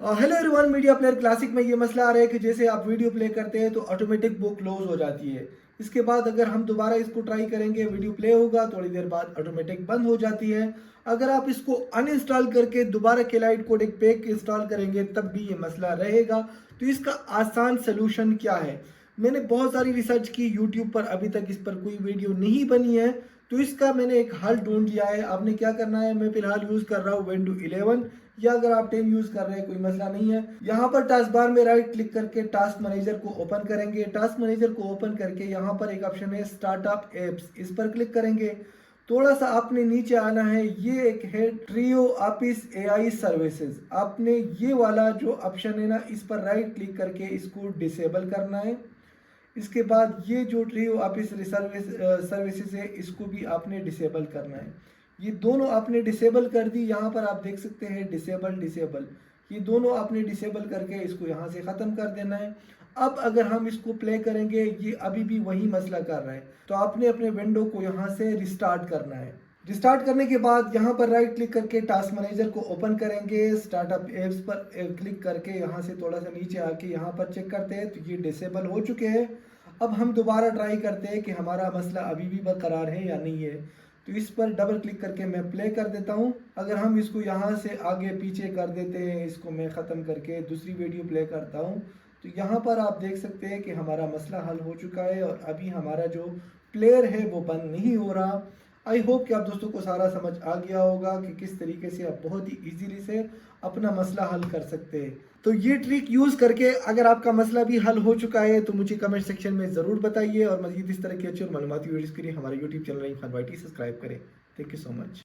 Hello everyone, media player classic में ये मसला आ रहा है कि जैसे आप वीडियो प्ले करते हैं तो ऑटोमेटिक वो क्लोज हो जाती है। इसके बाद अगर हम दोबारा इसको ट्राई करेंगे, वीडियो प्ले होगा, थोड़ी देर बाद ऑटोमेटिक बंद हो जाती है। अगर आप इसको अनइंस्टॉल करके दोबारा केलाइट कोडेक पैक इंस्टॉल करेंगे तब भी ये मसला रहेगा। तो इसका आसान सोल्यूशन क्या है? मैंने बहुत सारी रिसर्च की यूट्यूब पर, अभी तक इस पर कोई वीडियो नहीं बनी है। तो इसका मैंने एक हल ढूंढ लिया है। आपने क्या करना है, मैं फिलहाल यूज़ कर रहा हूँ विंडोज 11, या अगर आप 10 यूज़ कर रहे हैं कोई मसला नहीं है। यहाँ पर टास्क बार में राइट क्लिक करके टास्क मैनेजर को ओपन करेंगे। टास्क मैनेजर को ओपन करके यहाँ पर एक ऑप्शन है स्टार्टअप एप्स, इस पर क्लिक करेंगे। थोड़ा सा आपने नीचे आना है, ये एक है ट्रियो ऑफिस एआई सर्विसेज। आपने ये वाला जो ऑप्शन है ना, इस पर राइट क्लिक करके इसको डिसेबल करना है। इसके बाद ये जो ट्रियो ऑफिस सर्विसेज है, इसको भी आपने डिसेबल करना है। ये दोनों आपने डिसेबल कर दी। यहाँ पर आप देख सकते हैं डिसेबल डिसेबल, ये दोनों आपने डिसेबल करके इसको यहाँ से ख़त्म कर देना है। अब अगर हम इसको प्ले करेंगे, ये अभी भी वही मसला कर रहा है, तो आपने अपने विंडो को यहाँ से रिस्टार्ट करना है। रिस्टार्ट करने के बाद यहाँ पर राइट क्लिक करके टास्क मैनेजर को ओपन करेंगे। स्टार्टअप एप्स पर क्लिक करके यहाँ से थोड़ा सा नीचे आके यहाँ पर चेक करते हैं तो ये डिसेबल हो चुके हैं। अब हम दोबारा ट्राई करते हैं कि हमारा मसला अभी भी बरकरार है या नहीं है। तो इस पर डबल क्लिक करके मैं प्ले कर देता हूँ। अगर हम इसको यहाँ से आगे पीछे कर देते हैं, इसको मैं ख़त्म करके दूसरी वीडियो प्ले करता हूँ, तो यहाँ पर आप देख सकते हैं कि हमारा मसला हल हो चुका है और अभी हमारा जो प्लेयर है वो बंद नहीं हो रहा। आई होप कि आप दोस्तों को सारा समझ आ गया होगा कि किस तरीके से आप बहुत ही इजीली से अपना मसला हल कर सकते हैं। तो ये ट्रिक यूज़ करके अगर आपका मसला भी हल हो चुका है तो मुझे कमेंट सेक्शन में ज़रूर बताइए, और मज़ीद इस तरह की अच्छी और मालूमाती वीडियोज़ के लिए हमारे YouTube channel Khan YT subscribe करें। Thank you so much.